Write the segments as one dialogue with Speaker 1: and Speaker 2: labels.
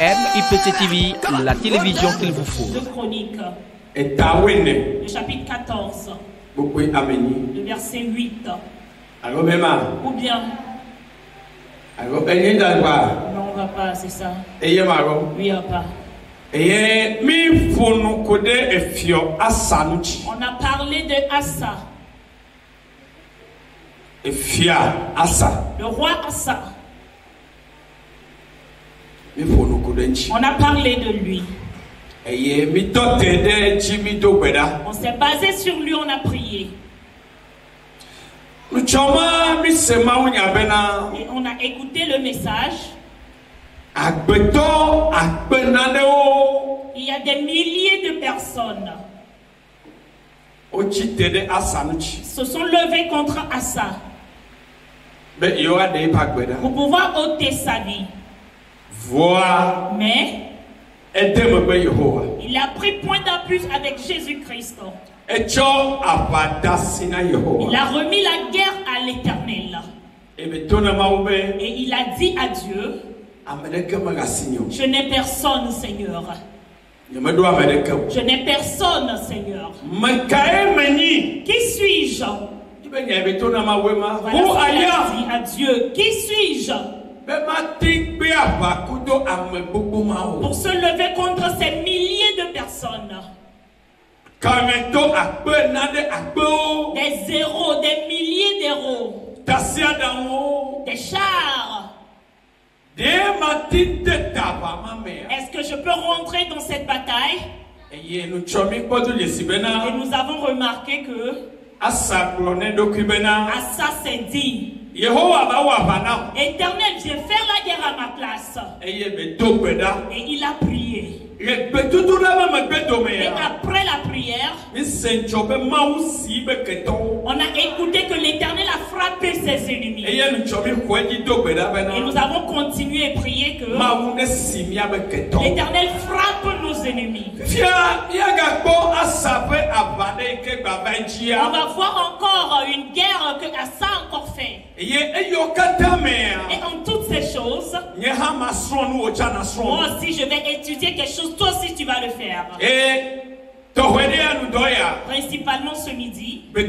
Speaker 1: MIPC TV, la télévision qu'il vous faut.
Speaker 2: De Chroniques, le chapitre 14, le verset 8. Ou bien, non, on va pas, c'est ça. Oui, on va pas. On a parlé de Asa. Le roi Asa. On a parlé de lui. On s'est basé sur lui, on a prié. Et on a écouté le message. Il y a des milliers de personnes qui se sont levées contre Asa pour pouvoir ôter sa vie. Mais il a pris point d'appui avec Jésus-Christ. Il a remis la guerre à l'Éternel. Et il a dit à Dieu, je n'ai personne, Seigneur. Je n'ai personne, Seigneur. Qui suis-je? Voilà ce qu'il a dit à Dieu. Qui suis-je pour se lever contre ces milliers de personnes? Des héros, des milliers d'héros, des chars. Est-ce que je peux rentrer dans cette bataille? Et nous avons remarqué que Asa s'est dit, Éternel, je vais faire la guerre à ma place. Et il a prié. Et après la prière, on a écouté que l'Éternel a frappé ses ennemis. Et nous avons continué à prier que l'Éternel frappe nos ennemis. On va voir encore une guerre que Asa a encore fait. Et en toutes ces choses, moi aussi je vais étudier quelque chose, toi aussi tu vas le faire. Principalement ce midi, on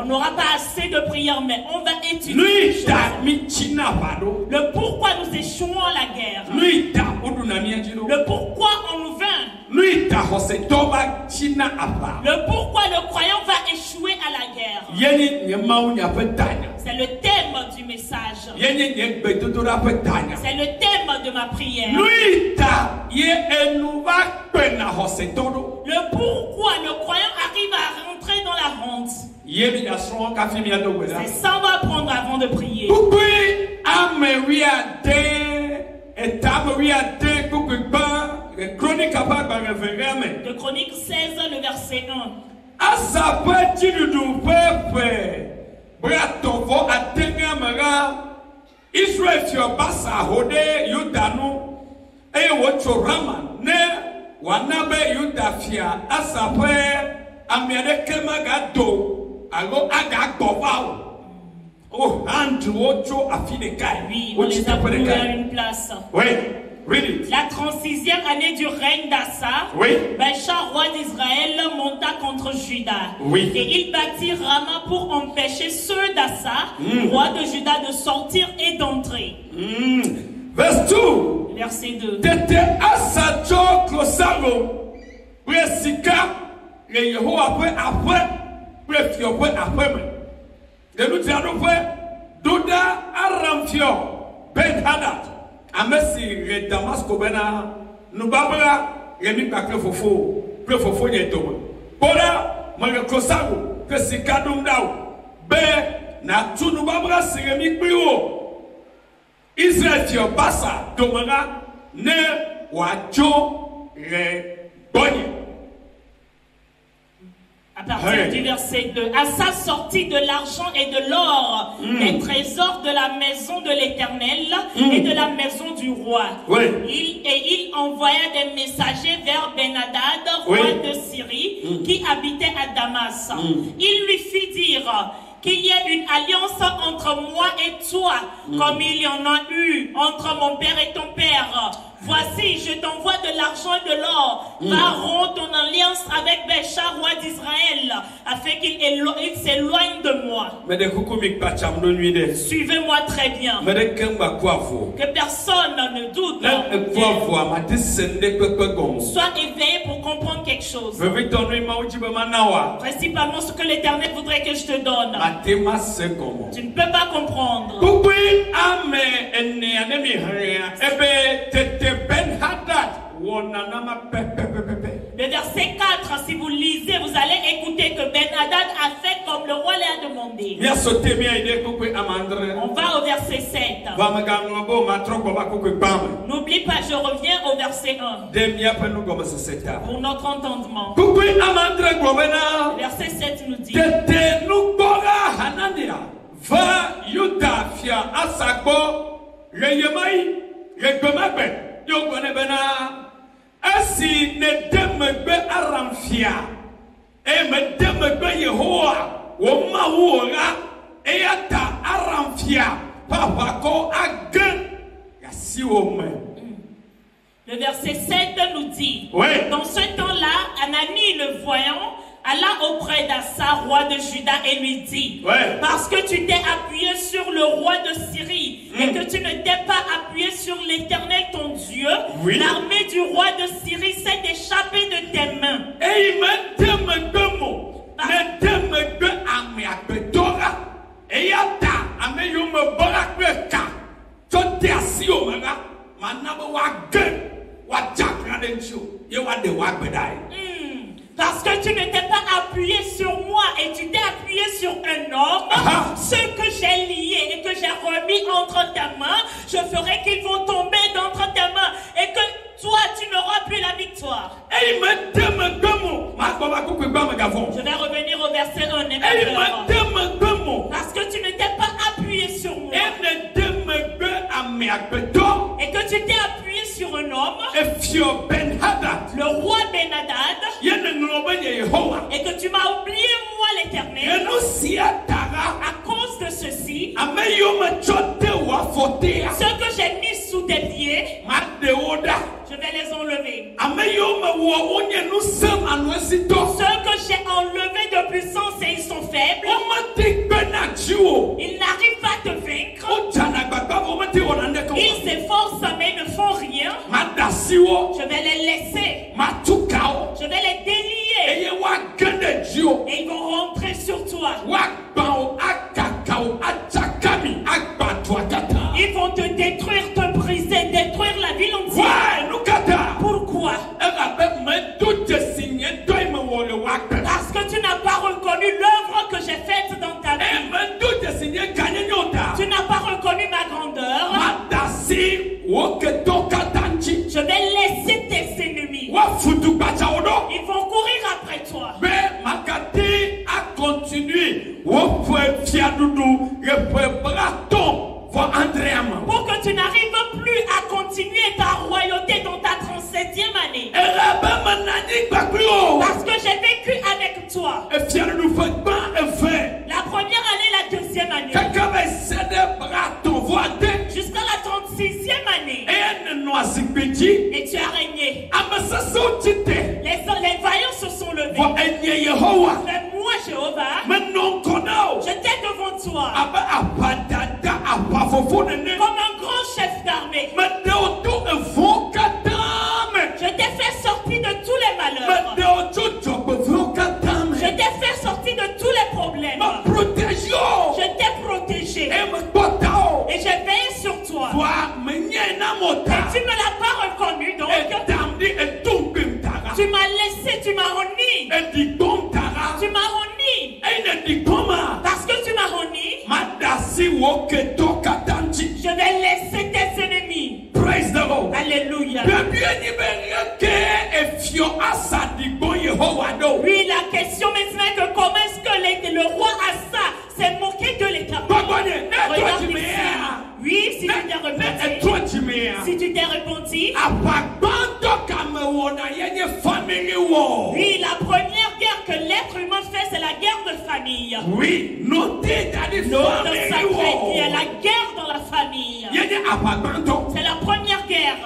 Speaker 2: n'aura pas assez de prières, mais on va étudier le pourquoi nous échouons à la guerre, le pourquoi on nous vainc, le pourquoi le croyant va échouer à la guerre. C'est le thème du message. C'est le thème de ma prière. Le pourquoi le croyant arrive à rentrer dans la honte. C'est ça on va apprendre avant de prier. De Chroniques 16, le verset 1. Israël sur basa hode yudanu e wocho rama ne wanabe yudafia asape amiade kemagado alo agagbovao oh hand wocho afidekai. Oui, on les a pris à une place. Oui. La 36e année du règne d'Asa, Baasha, roi d'Israël, monta contre Juda. Et il bâtit Rama pour empêcher ceux d'Asa, roi de Juda, de sortir et d'entrer. Verset 2.
Speaker 3: Amesi re Damasco bena nubabra yemi bakle fofo pre fofo nyeto bola mwe kosago ke sikadum daw be na tu nubabra siremi biwo Israël tio basa domanga ne wajo re bonye.
Speaker 2: À partir du verset 2, Asa sortit de l'argent et de l'or, des trésors de la maison de l'Éternel et de la maison du roi. Il envoya des messagers vers Ben-Hadad, roi de Syrie, qui habitait à Damas. Il lui fit dire qu'il y ait une alliance entre moi et toi, comme il y en a eu entre mon père et ton père
Speaker 4: voici, je t'envoie de l'argent et de l'or. Va rompre ton alliance avec Baasha, roi d'Israël, afin qu'il s'éloigne de moi. Suivez-moi très bien. Que personne ne doute. Sois éveillé pour comprendre quelque chose. Principalement ce que l'Éternel voudrait que je te donne. Tu ne peux pas comprendre. Le verset 4, si vous lisez, vous allez écouter que Ben-Hadad a fait comme le roi l'a demandé. On va au verset 7. N'oublie pas, je reviens au verset 1. Pour notre entendement. Le verset 7 nous dit.
Speaker 3: Va Yuda fia asagbo reyemai regbemabe yogone bena asi ne demegbe aramfia e me demegbe Yehowa wo ma wora e yata aramfia papa ko agen yasi wo me.
Speaker 4: Le verset 7 nous dit, dans ce temps-là, Anani le voyant alla auprès d'Assa, roi de Juda, et lui dit, parce que tu t'es appuyé sur le roi de Syrie et que tu ne t'es pas appuyé sur l'Éternel ton Dieu, l'armée du roi de Syrie s'est échappée de tes mains. Parce que tu ne t'es pas appuyé sur moi et tu t'es appuyé sur un homme, ceux que j'ai liés et que j'ai remis entre tes mains, je ferai qu'ils vont tomber d'entre tes mains et que toi tu n'auras plus la victoire. Je vais revenir au verset 1. Parce que tu ne t'es pas appuyé sur moi et que tu t'es appuyé sur un homme, le roi Ben-Hadad, et que tu m'as oublié moi l'Éternel. À cause de ceci, ceux que j'ai mis sous tes pieds, je vais les enlever. Ceux que j'ai enlevés de puissance et ils sont faibles, ils n'arrivent pas à te vaincre. Ils s'efforcent mais ne font rien. Je vais les laisser. Je vais les délier. Et ils vont rentrer sur toi. Ils vont te détruire, te briser, détruire la ville entière. Pourquoi? Parce que tu n'as pas reconnu l'œuvre que j'ai faite dans ta vie. Tu n'as pas reconnu ma grandeur. Je vais laisser tes ennemis. Ils vont courir après toi. Pour que tu n'arrives plus à continuer ta royauté dans ta 37e année. Parce que j'ai vécu avec toi. La première année, la deuxième année. Jusqu'à la 36e année. Et tu as régné. Les vaillants se sont levés. Mais moi, Jéhovah, je t'ai devant toi. Comme un grand chef d'armée. Je t'ai fait sortir de tous les malheurs. Je t'ai fait sortir de tous les problèmes. Je t'ai protégé. Et j'ai veillé sur toi. Et tu ne l'as pas reconnu donc. Tu m'as laissé, tu m'as reni. Tu m'as reni. Parce que tu m'as reni. Je vais laisser tes ennemis.
Speaker 3: Praise the Lord.
Speaker 4: Alléluia. Oui, la question maintenant est que comment est-ce que le roi Assa s'est moqué de l'Éternel? Regarde ici. Oui, si tu t'es repenti. Si tu t'es repenti. Oui, la première guerre que l'être humain fait, c'est la guerre de famille.
Speaker 3: Oui, notez
Speaker 4: L'ordre sacré qui est la guerre dans la famille. C'est la première guerre. terre.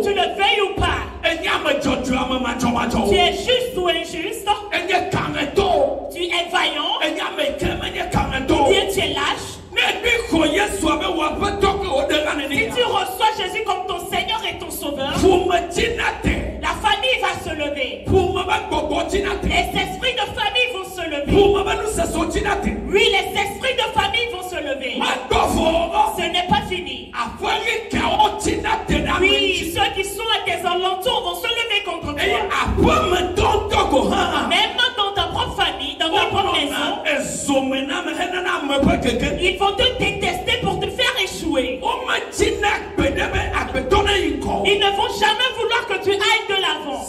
Speaker 4: Tu le veuilles ou pas. Tu es juste ou injuste. Tu es vaillant. Ou bien tu es lâche. Si tu reçois Jésus comme ton Seigneur et ton Sauveur, la famille va se lever. Les esprits de famille vont se lever. Oui, les esprits de famille vont se lever. Ce n'est pas fini. Oui, ceux qui sont à tes alentours vont se lever contre toi. Même dans ta propre famille, dans ta propre maison, ils vont te détester pour te faire échouer. Ils ne vont jamais vouloir que tu ailles de l'avant.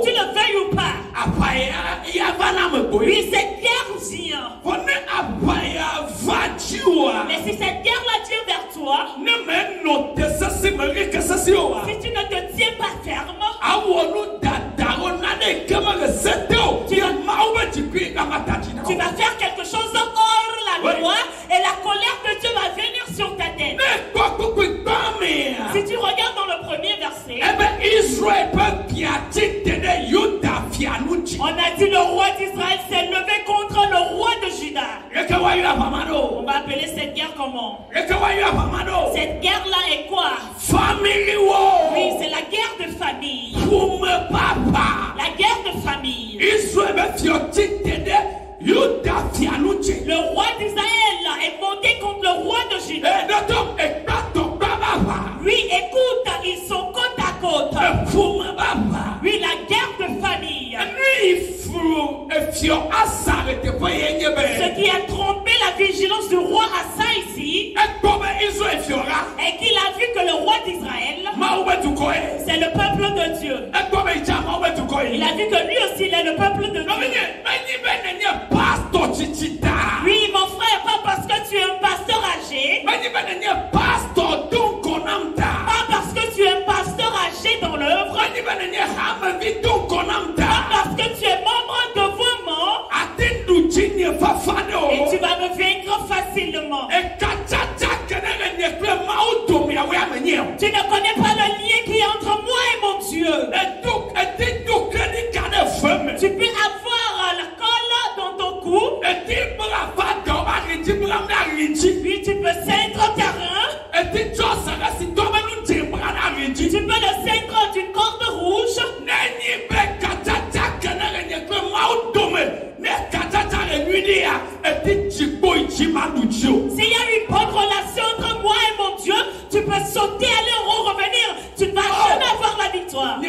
Speaker 4: Tu le veuilles ou pas. Oui, cette guerre vient. Mais si cette guerre-là vient vers toi, si tu ne te tiens pas ferme, tu vas faire quelque chose hors la loi et la colère de Dieu va venir sur ta tête. Si tu regardes dans le premier verset, on a dit le roi d'Israël s'est levé contre le roi de Juda. On va appeler cette guerre comment? Cette guerre-là est quoi? Oui, c'est la guerre de famille. La guerre de famille. Le roi d'Israël est monté contre le roi de Juda. Oui, écoute, ils sont côte à côte. Oui, la guerre de famille. Ce qui a trompé la vigilance du roi Asa ici, et qu'il a vu que le roi d'Israël, c'est le peuple de Dieu. Il a vu que lui aussi, il est le peuple de Dieu. Oui, mon frère, pas parce que tu es un pasteur âgé, pas parce que tu es un pasteur âgé dans l'œuvre, pas parce que tu es membre de mouvement, et tu vas me vaincre facilement. Tu ne connais pas le lien qui est entre moi et mon Dieu. Tu peux avoir la colle dans ton cou. Puis tu peux ceindre ta rein. Tu peux le ceindre d'une corde rouge. S'il y a une bonne relation entre moi et mon Dieu, tu peux sauter, aller en haut, revenir. Tu ne vas jamais avoir la victoire. Ce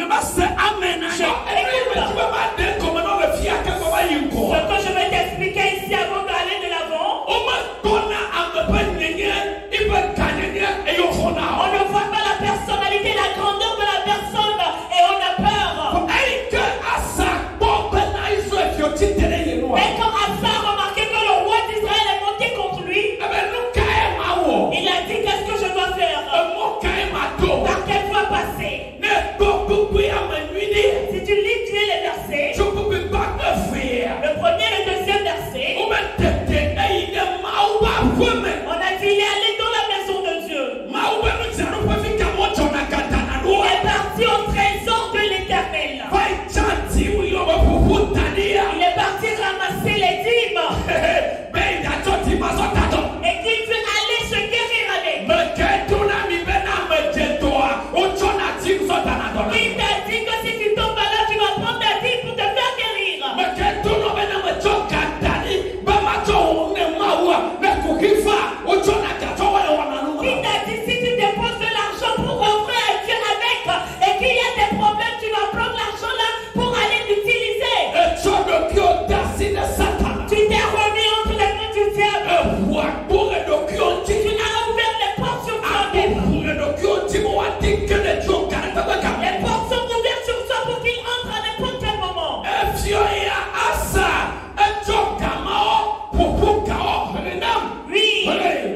Speaker 4: que je vais t'expliquer ici avant d'aller de l'avant, on ne voit pas la personnalité, la grandeur de la personne et on a peur. Mais quand Asa a remarqué que le roi d'Israël est monté contre lui, il a dit qu'est-ce que je dois faire? Par quelle voie passer? Si tu lis bien les versets, le premier et le deuxième verset, on a dit il est allé dans la maison de Dieu. Il est parti au trésor de l'Éternel. Il est parti ramasser les dîmes. Et qu'il veut aller se guérir avec. Il t'a dit que si tu tombes là, tu vas prendre des dîmes pour te faire guérir. Il t'a dit si tu déposes de l'argent pour offrir à Dieu avec et qu'il y a des problèmes, tu vas prendre l'argent là pour aller l'utiliser. Tu t'es remis entre les mains du diable. Tu as ouvert les portes sur toi. Les portes sont ouvertes sur toi pour qu'il entre à n'importe quel moment. Oui,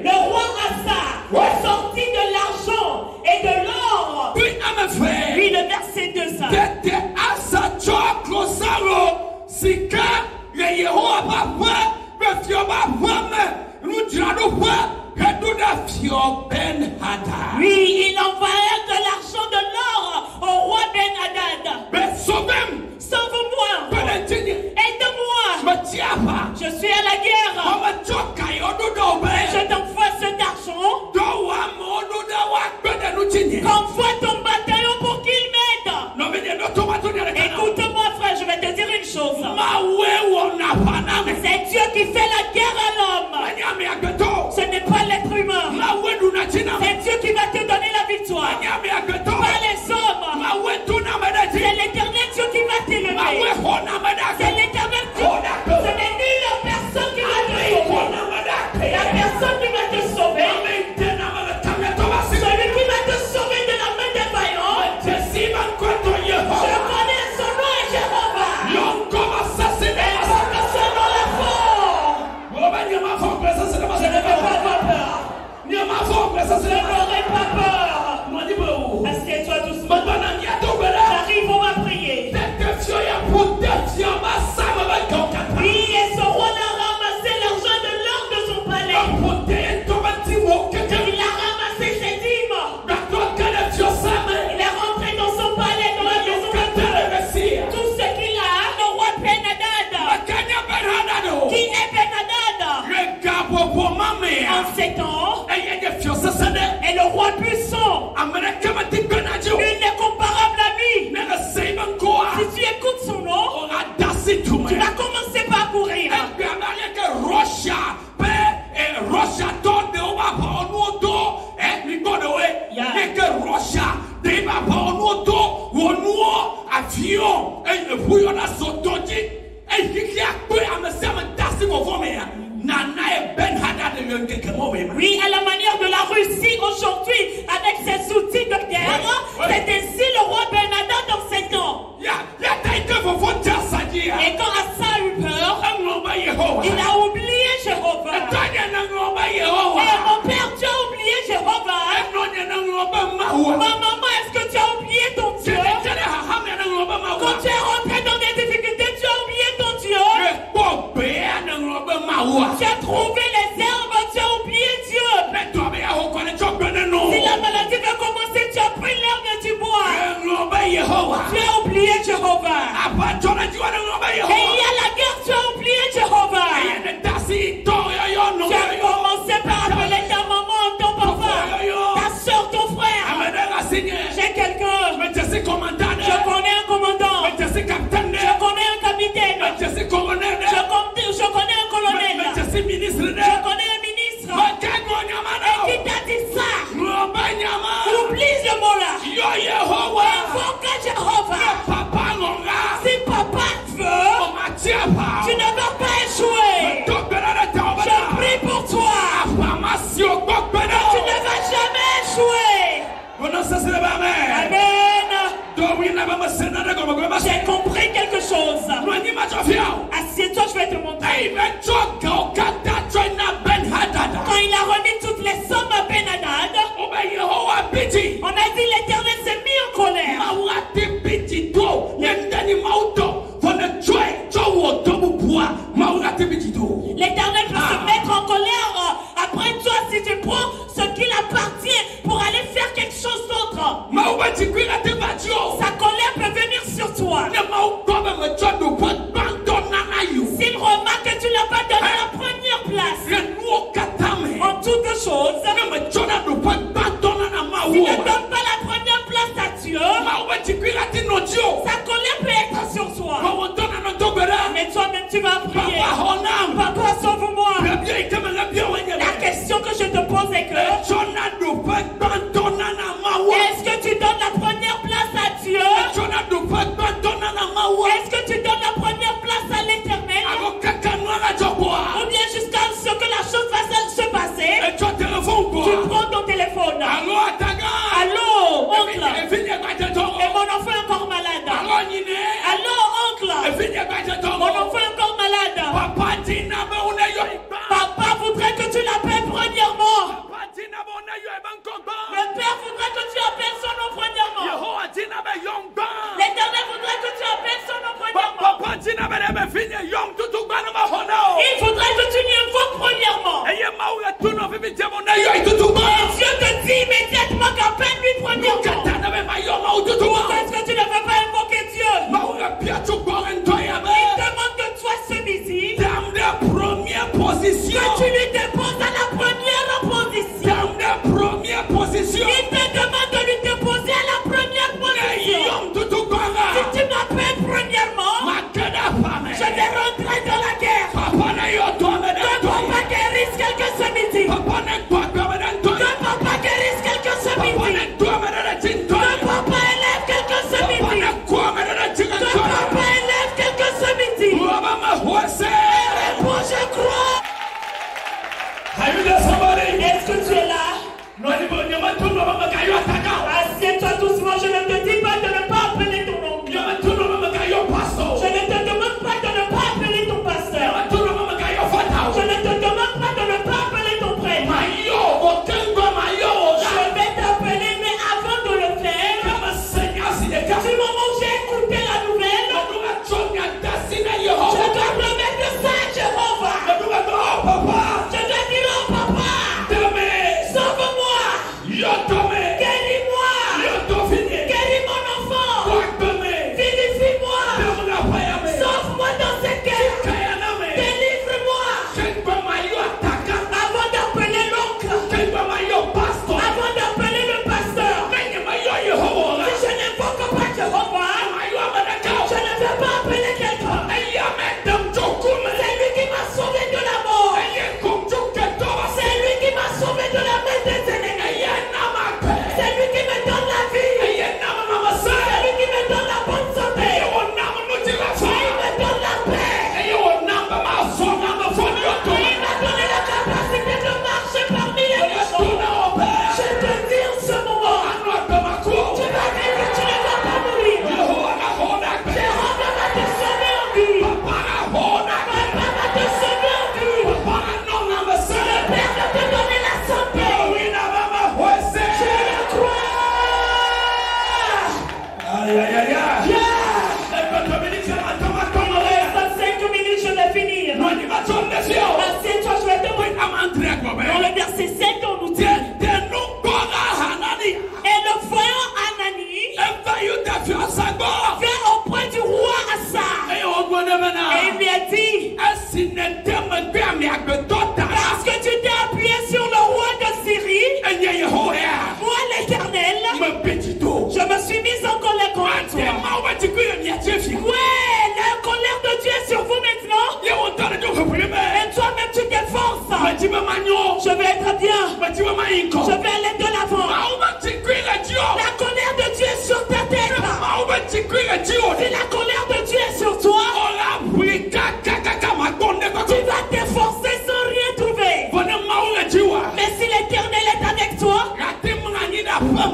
Speaker 4: le roi Asa est sorti de l'argent et de l'or. Oui, le verset 2 ça. Oui, il envoya de l'argent de l'or au roi Ben-Hadad. Sauve-moi. Aide-moi. Je suis à la guerre. Je t'envoie cet argent. Qu'envoie ton bataillon pour qu'il m'aide. Écoute-moi, frère, je vais te dire une chose. C'est Dieu qui fait la guerre à l'homme. Ce n'est pas l'être humain. C'est Dieu qui va te donner la victoire. Pas les hommes. C'est l'éternel Dieu qui va t'élever. C'est l'éternel Dieu. Ce n'est ni la personne qui va te sauver. La personne qui va te sauver. Celui qui va te sauver de la main des vaillants. Je connais son nom est Jéhovah. Et porte son nom la force. Je ne vais pas avoir peur. Je n'aurai pas peur. Assieds-toi doucement. J'arrive, on va prier. Oui, et ce roi-là a ramassé l'argent de l'or de son palais. Il a ramassé ses dîmes. Il est rentré dans son palais, dans la maison de Dieu. Tout ce qu'il a, le roi Ben-Hadad. Qui est Ben-Hadad? En 7 ans, et le roi puissant, nul n'est comparable à lui. Si tu écoutes son nom, tu vas commencer par courir. Oui, à la manière de la Russie aujourd'hui, avec ses outils de guerre, c'est ainsi le roi Ben-Hadad dans 7 ans. Et quand Asa a eu peur, il a oublié Jéhovah. Et mon père, tu as oublié Jéhovah. Ma maman, est-ce que tu as oublié ton Dieu? Quand tu es rentré dans des difficultés, tu as oublié ton Dieu. Tu as trouvé les herbes, tu as oublié Dieu. Si la maladie veut commencer, tu as pris l'herbe et tu bois. Tu as oublié Jéhovah. Et il y a la guerre, tu as oublié Jéhovah. Tu as commencé par appeler ta maman, ton papa, ta soeur, ton frère. J'ai quelqu'un. Je connais un commandant. Je connais un capitaine. Je connais un colonel. Je connais un ministre. Et qui t'a dit ça? Oublie ce mot-là. Invoque Jéhovah. Si papa veut, tu ne vas pas échouer. Je prie pour toi. Tu ne vas jamais échouer. Amen. J'ai compris quelque chose. Assieds-toi, je vais te montrer. Quand il a remis toutes les sommes à Ben-Hadad, on a dit l'éternel s'est mis en colère. L'éternel peut se mettre en colère après toi si tu prends ce qu'il appartient pour aller faire quelque chose d'autre. Sa colère peut venir sur toi. S'il remarque que tu n'as pas donné la première place en toutes choses, s'il ne donne pas la première place à Dieu, sa colère peut être sur toi. Mais toi-même tu vas prier. Papa, sauve-moi. La question que je te pose est que est-ce que tu donnes la première place à Dieu? Est-ce que tu donnes la première place à l'Éternel? Ou bien jusqu'à ce que la chose va se passer,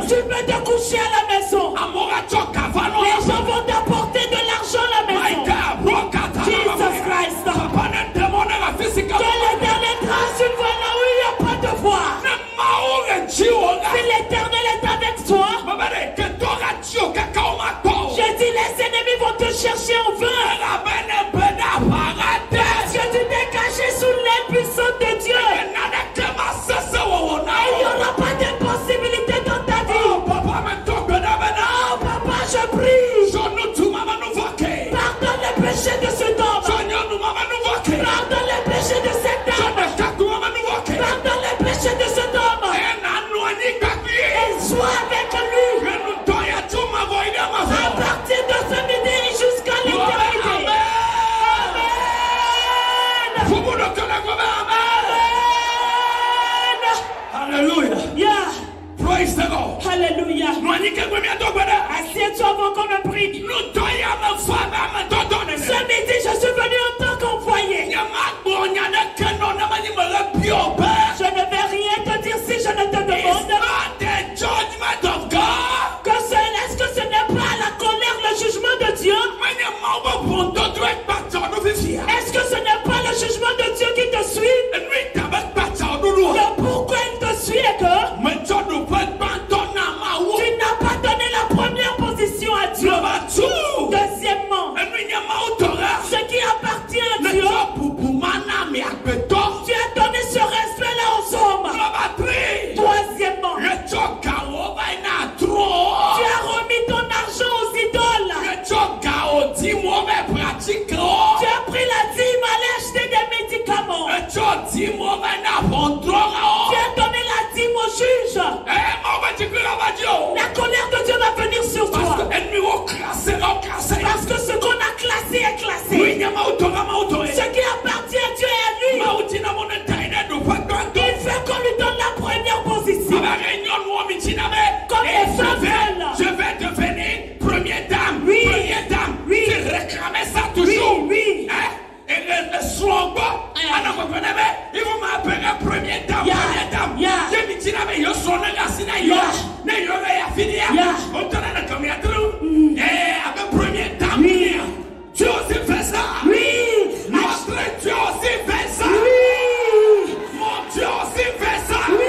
Speaker 4: Tu peux te coucher à la maison. Les gens vont t'apporter de l'argent à la maison. Jesus Christ. Que l'Éternel trace une voie là où il n'y a pas de voie. Si l'Éternel est avec toi, je dis les ennemis vont te chercher en vain. Parce que tu t'es caché sous l'aile puissante de Dieu. Il n'y aura pas d'impossibilité dans ta vie. Oh papa, je prie. Pardonne les péchés de cet homme. Pardonne les péchés de cette dame. Pardonne les péchés de cet homme. Et sois avec lui. À partir de ce midi jusqu'à l'éternité.
Speaker 3: Alléluia.
Speaker 4: Yeah.
Speaker 3: Praise the Lord.
Speaker 4: Alléluia. Assieds-toi avant qu'on ne prie. Ce midi, je suis venu en tant qu'envoyé. Je ne vais rien te dire si je ne te demande. Est-ce que ce n'est pas la colère, le jugement de Dieu? Est-ce que ce n'est pas le jugement de Dieu qui te suit? Le pourquoi il te suit est que tu n'as pas donné la première position à Dieu. Deuxièmement, ce qui appartient à Dieu, tu as donné ce respect-là aux hommes. Troisièmement, tu as remis ton argent aux idoles. Tu as pris la dîme à aller acheter des médicaments. Tu as donné la dîme au juge. La colère de Dieu va venir sur toi. Parce que ce qu'on a classé est classé. Ce qui appartient à Dieu et à lui, il fait qu'on lui donne la première position. Comme les femmes veulent.
Speaker 3: Je vais devenir première dame.
Speaker 4: Oui.
Speaker 3: Première dame.
Speaker 4: Oui.
Speaker 3: Tu réclamais ça toujours.
Speaker 4: Oui.
Speaker 3: Hein? Et le slogan, ils vont m'appeler première dame.
Speaker 4: Yeah.
Speaker 3: Première dame.
Speaker 4: Yeah.
Speaker 3: Je me dis, mais il y a son assina. Il y a fini. On te donne comme il y a trop. Avec première dame.
Speaker 4: Oui.
Speaker 3: Tu as aussi fait ça.
Speaker 4: Oui.
Speaker 3: Notre Dieu aussi fait ça.
Speaker 4: Oui.
Speaker 3: Mon Dieu aussi fait ça.
Speaker 4: Oui.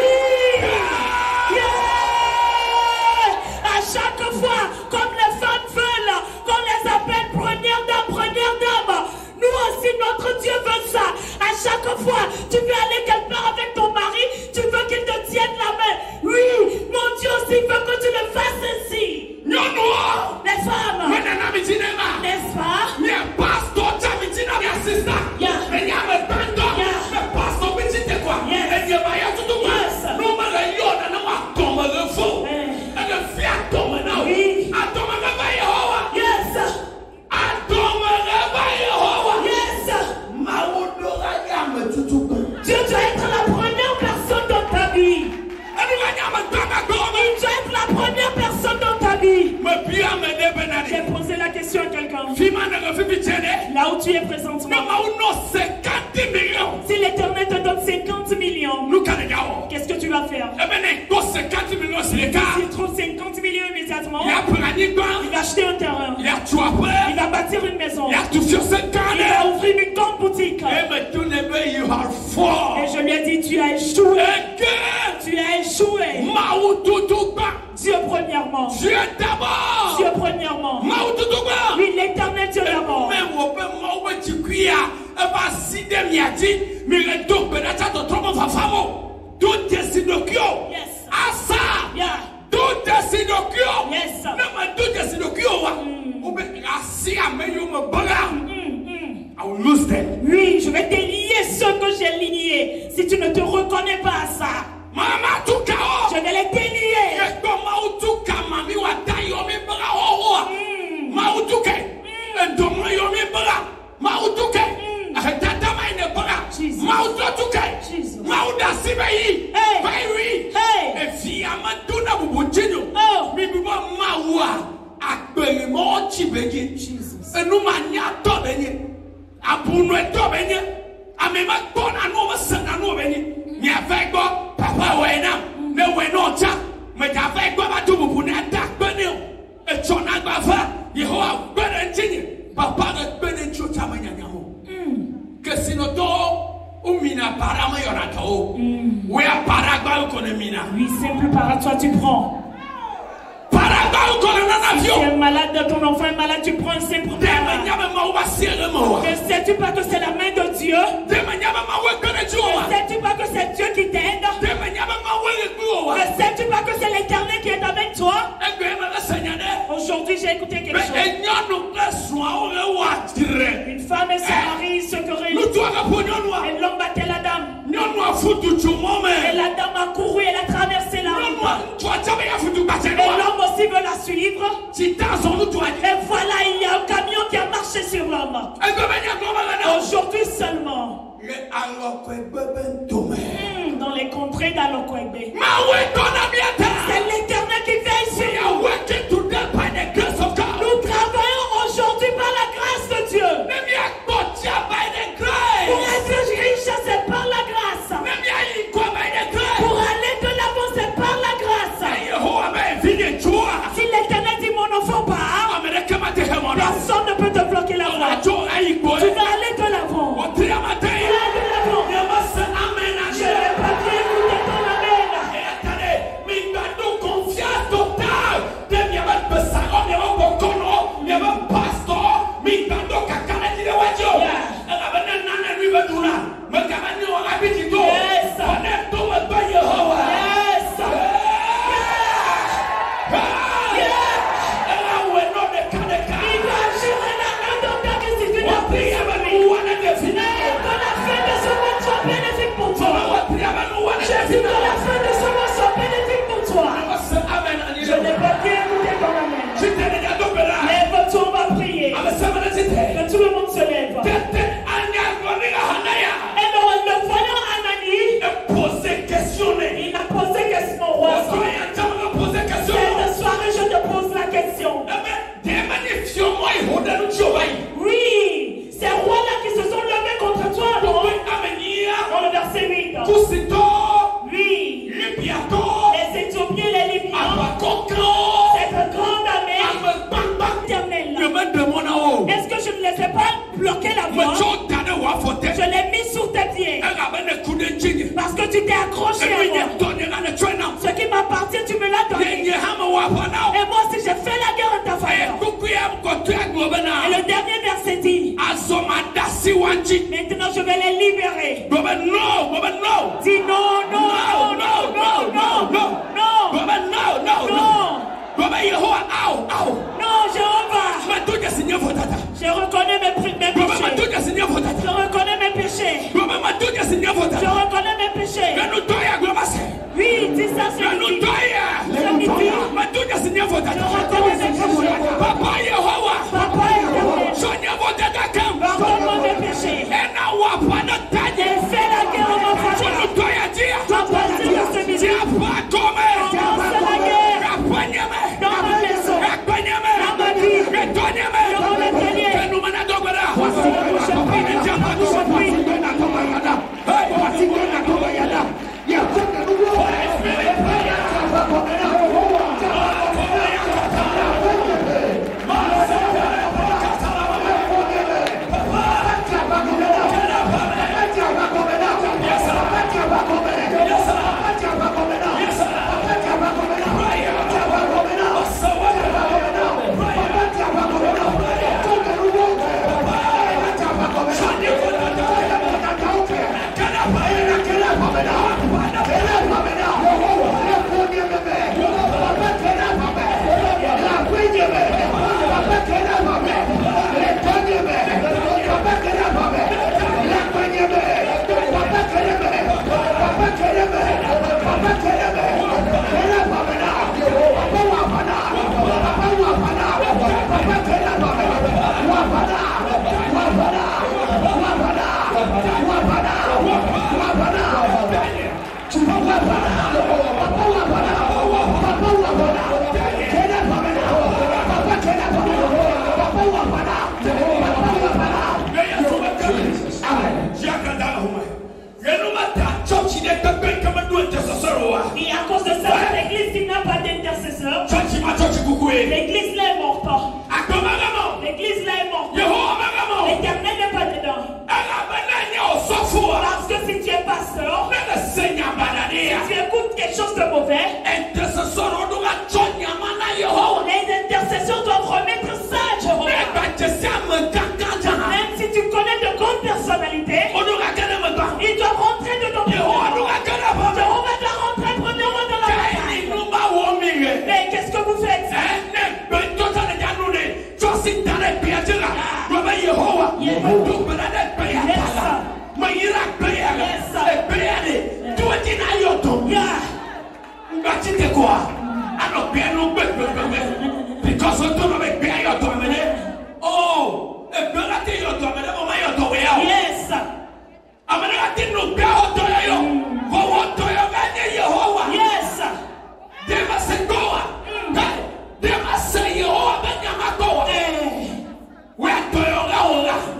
Speaker 4: À chaque fois, comme les femmes veulent qu'on les appelle première dame, nous aussi notre Dieu veut ça. À chaque fois, tu veux aller quelque part avec ton mari, tu veux qu'il te tienne la main. Oui, mon Dieu aussi veut que tu le fasses ainsi. Les femmes, n'est-ce pas? Dieu doit être la première personne dans ta vie. Il doit être la première personne dans ta vie. J'ai posé la question à quelqu'un. Là où tu es présentement, si l'Éternel te donne 50 millions, qu'est-ce que tu vas faire? S'il trouve 50 millions immédiatement, il va acheter un terrain, il va bâtir une maison, il va ouvrir une grande boutique. Et je lui ai dit, tu as échoué. Tu as échoué. Dieu premièrement.
Speaker 3: Dieu d'abord.
Speaker 4: Dieu premièrement. Oui, l'Éternel Dieu d'abord.
Speaker 3: I will lose them.
Speaker 4: Oui, je vais te lier ceux que j'ai liés. Si tu ne te reconnais pas à ça, je vais les délier.
Speaker 3: Mais t'avais quoi tu vous prenez attaque benio. Et tu en as pas fait. Il faut benentini. Papa de benencho chamanyamo. Que si nous ou mina parama yorato. Ou ya paragba ou mina.
Speaker 4: Oui, simple par toi tu prends. Tu es malade, ton enfant est malade, tu prends un simple para. Ne sais-tu pas que c'est la main de Dieu? Ne sais-tu pas que c'est Dieu qui t'aide? Ne sais-tu pas que c'est l'Éternel qui est avec toi? Aujourd'hui, j'ai écouté quelque chose. Une femme et son mari se querellaient. Et l'homme battait la dame. Et la dame a couru, elle a traversé la route. Et l'homme aussi veut la suivre. Et voilà, il y a un camion qui a marché sur l'homme. Aujourd'hui seulement. Dans les contrées d'Alokwebe. C'est l'Éternel qui veille sur nous. Nous travaillons aujourd'hui par la grâce de Dieu. Pour être riche, c'est par la grâce. Pour aller de l'avant, c'est par la grâce. Si l'Éternel dit mon enfant part, personne ne peut te bloquer la voie. Tu vas aller de l'avant. Je n'ai pas bien écouté ton Que tout le monde se lève. Et le voyant Anani, il a posé question au roi. Cette soirée, je te pose la question. Oui, ces rois-là qui se sont levés contre toi, non? Dans le verset 8. Oui, les Éthiopiens, les Libyens, cette grande armée éternelle. Est-ce que je ne les ai pas bloqué la voie? Je l'ai mis sur tes pieds. Parce que tu t'es accroché à moi. Ce qui m'appartient, tu me l'as donné. Et moi aussi, j'ai fait la guerre en ta faveur. Et le dernier verset dit: maintenant, je vais les libérer. Dis non, non, non, non, non, non, non, non, Jéhovah. Je reconnais mes péchés. Je reconnais mes péchés. Je reconnais mes péchés. Oui, dis ça, c'est ici. Je reconnais mes péchés. Papa éternel. Pardonne-moi mes péchés. J'ai fait la guerre en ma faveur. À partir de ce midi, commence la guerre. Dans ma maison. Dans ma vie. Dans le grenier. Voici la prochaine prie. Les intercesseurs doivent remettre ça à Jéhovah. Même si tu connais de grandes personnalités, ils doivent rentrer dedans. Jéhovah doit rentrer premièrement dans la bataille. Mais qu'est-ce que vous faites?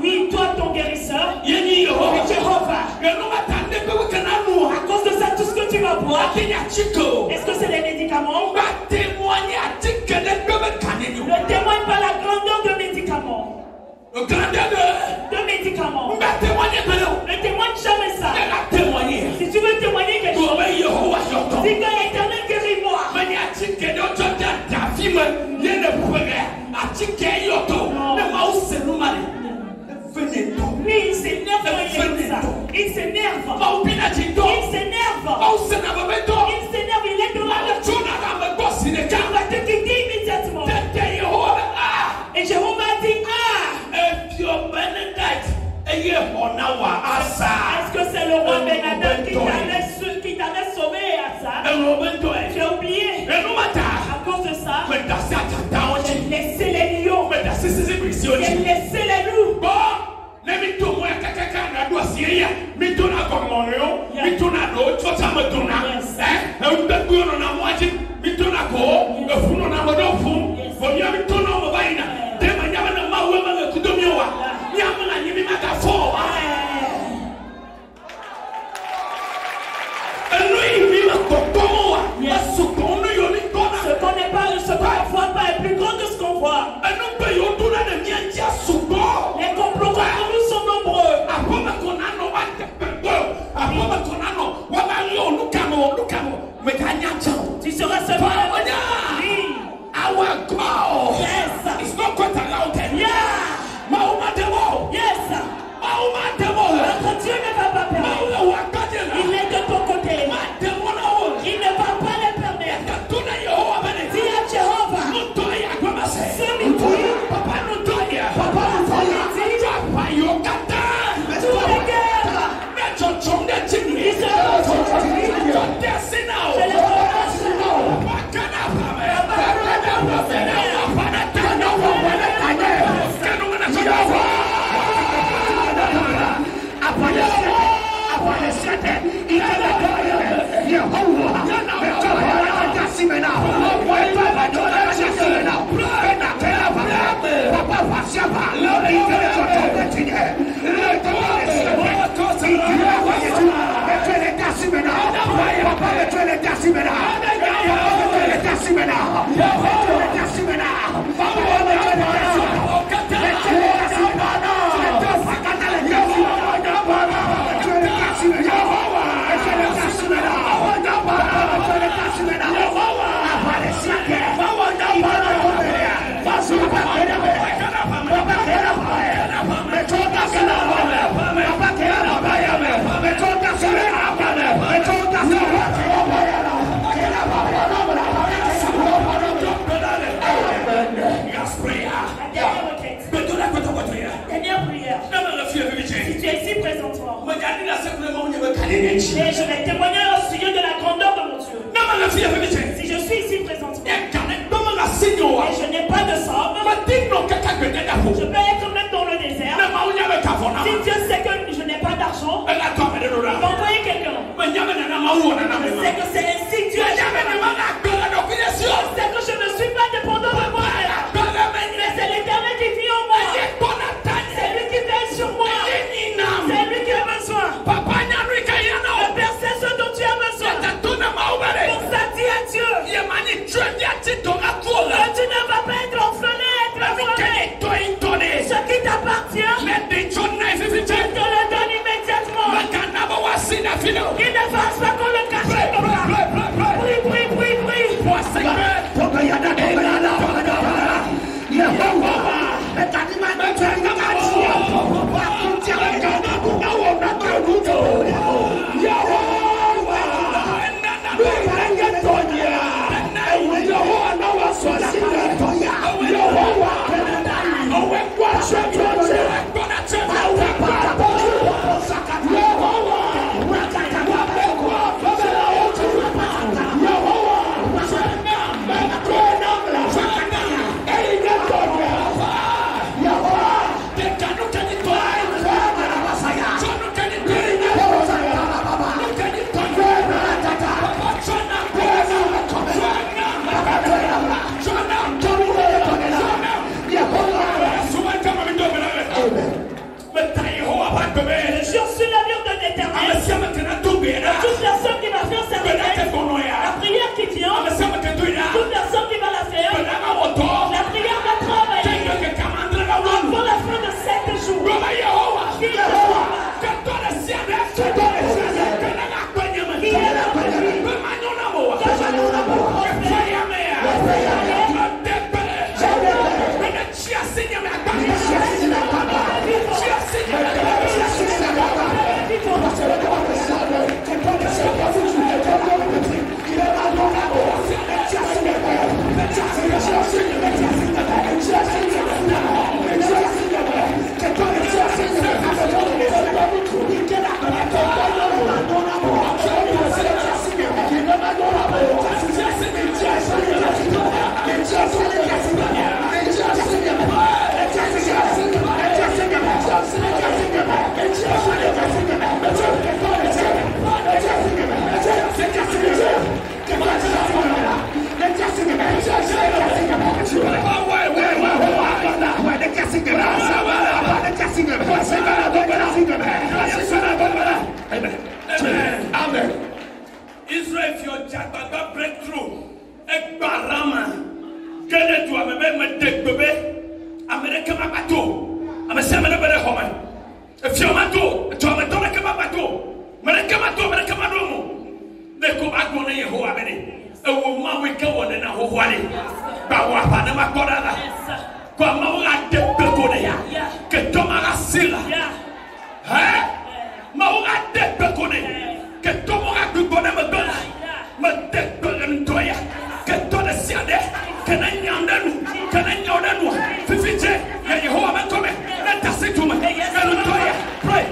Speaker 4: Oui, toi ton guérisseur, Jéhovah. À cause de ça, tout ce que tu vas boire, est-ce que c'est des médicaments? Ne témoigne pas la grandeur de médicaments. De médicaments. Ne témoigne jamais ça. Si tu veux témoigner quelque chose, dis que l'Éternel guérit-moi. Lui, il s'énerve quand il dit ça. Il s'énerve. Il s'énerve. Il est dans la lecture. Il va te quitter immédiatement. Et Jéhovah dit, est-ce que c'est le roi Benadad qui t'avait sauvé à ça? J'ai oublié. À cause de ça, j'ai laissé les lions. J'ai laissé les loups. Ce qu'on ne voit pas est plus grand que ce qu'on voit. Les complots contre nous sont nombreux. Tu seras seulement oui. Yes.
Speaker 3: It's not quite allowed.
Speaker 4: Yeah. Yes. Notre Dieu ne va pas permettre. Il est de ton côté. Il ne va pas les permettre. Dis à Jéhovah. Semi-toi. Papa nous dit. Tous les guerres. Ils se du bruit. Toute personne qui va faire sa requête, la prière qui vient, toute personne qui va la faire, la prière va travailler avant la fin de 7 jours.
Speaker 3: Amen. Israel, if your Jabba breakthrough, Ekbarama, get it to a take baby, American Mabato, I'm a Samana Home. If you're Mato, to a Matona Kamabato, Marakamato, Marakamadomo, they go back on a Hoabini, a woman we go on in a Hawani, Bawapanama Kodana, Kwamala de Peconia, Ketomara Silla, eh? Maura de Pecone, que tomara du bonhomme Madonna, ma tête de l'entoya, que ton siade, que n'ayons nous, Fifite, et Yehovah Matome, let us say to me, pray.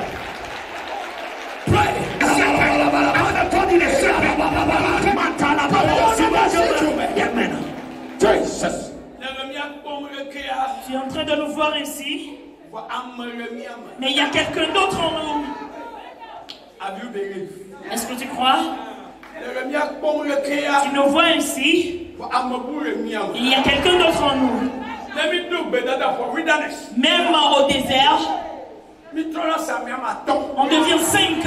Speaker 4: Tu es en train de nous voir ici, mais il y a quelqu'un d'autre en nous. Est-ce que tu crois? Tu nous vois ici. Il y a quelqu'un d'autre en nous. Même au désert, on devient 5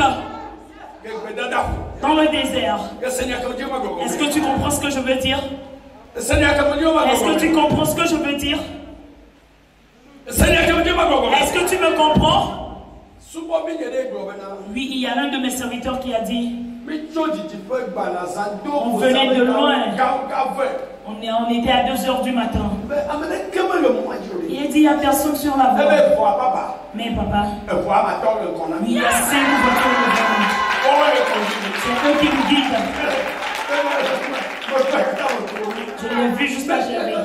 Speaker 4: dans le désert. Est-ce que tu comprends ce que je veux dire? Est-ce que tu comprends ce que je veux dire? Est-ce que tu me comprends? Oui, il y a l'un de mes serviteurs qui a dit, on venait de loin. On était à 2h du matin. Il a dit, il n'y a personne sur la voie. Mais papa, il y a 5 voitures devant nous. C'est eux qui nous guident. Je l'ai vu juste à Jérémie.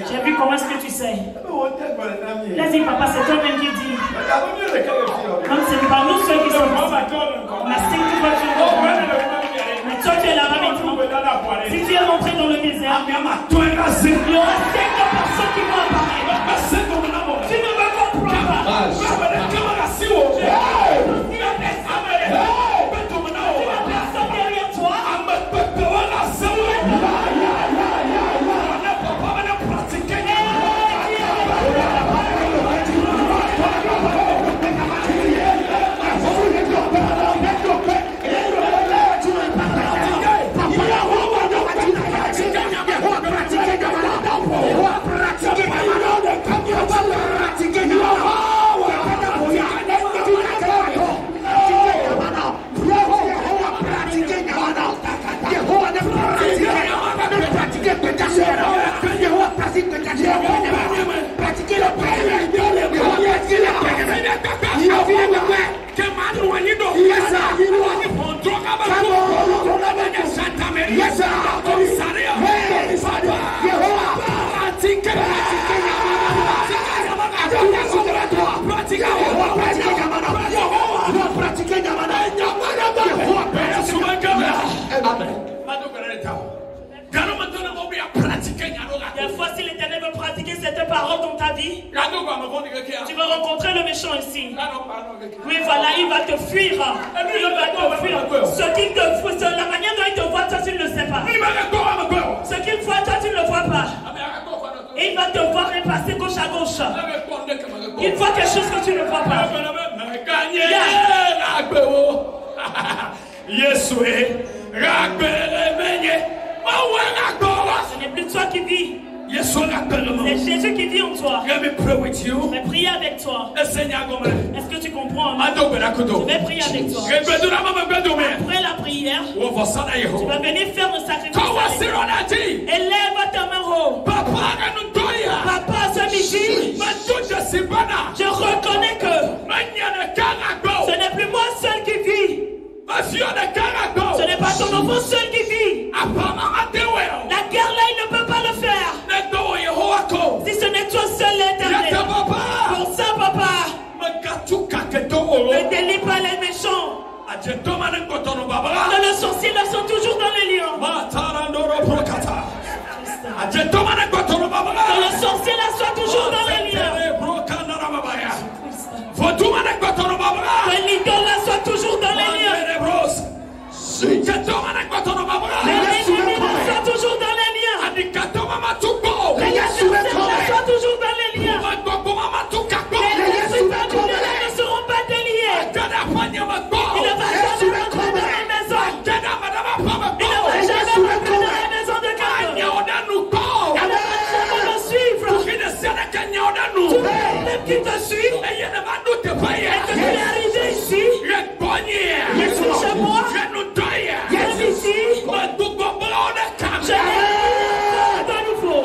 Speaker 4: J'ai vu comment est-ce que tu sais. Vas-y papa, c'est toi-même qui dis. Comme c'est pas nous ceux qui sont ici. On a 5 voitures. Mais toi tu es là-bas maintenant. Si tu es rentré dans le désert, il y aura 5 personnes qui vont apparaître. Tu ne me comprends pas. Personne derrière toi. Des fois, si l'Éternel veut pratiquer cette parole dans ta vie, tu vas rencontrer le méchant ici. Oui, voilà, il va te fuir. Il va te fuir. La manière dont il te voit, toi, tu ne le sais pas. Ce qu'il voit, toi, tu ne le vois pas. Et il va te voir repasser gauche à gauche. Il voit quelque chose que tu ne vois pas. Ce n'est plus toi qui vis. C'est Jésus qui vit en toi. Je vais prier avec toi. Est-ce que tu comprends? Je vais prier avec toi. Après la prière, tu vas venir faire le sacrifice. Élève ta main haut. Papa, ce midi, je reconnais que ce n'est plus moi seul qui vis. Ce n'est pas ton enfant seul qui vit. La guerre là, il ne peut pas le faire. Si ce n'est toi seul l'Éternel. Pour ça, papa, ne délie pas les méchants. Le sorcier là sont toujours dans les lions. Le sorcier là soit toujours dans les lions. Que l'idole là soit toujours dans les lions. L'ennemi là soit toujours dans les lions. Les adversaires là soient toujours dans les lions. Les esprits là ne seront pas déliés. Il ne va jamais rentrer dans la maison. Il ne va jamais rentrer dans la maison de quelqu'un. Il ne va jamais me suivre. Tous les qui te suivent et que tu es arrivé ici, je suis chez moi, je suis ici, je n'ai pas de nouveau.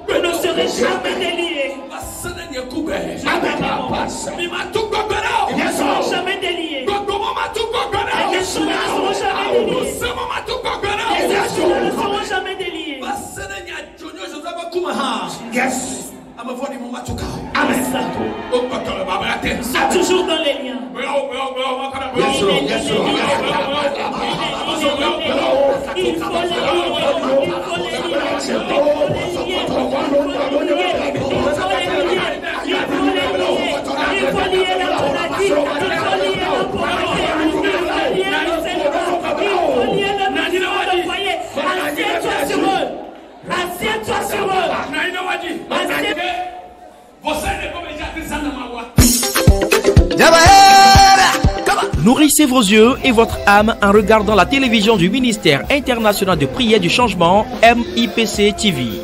Speaker 4: Vous ne serez jamais déliés. Ils ne seront jamais déliés. Les méchants ne seront jamais déliés. Les assurés ne seront jamais déliés.
Speaker 3: Yes.
Speaker 4: Amen. Ils sont toujours dans les liens.
Speaker 3: Yes, Lord. Yes, Lord.
Speaker 4: Il faut les lier la maladie, il faut lier la pauvreté, il faut lier le célibat, il faut lier le bâtiment de foyer. Assieds-toi sur eux. Assieds-toi sur eux.
Speaker 1: Nourrissez vos yeux et votre âme en regardant la télévision du ministère international de prière du changement MIPC TV.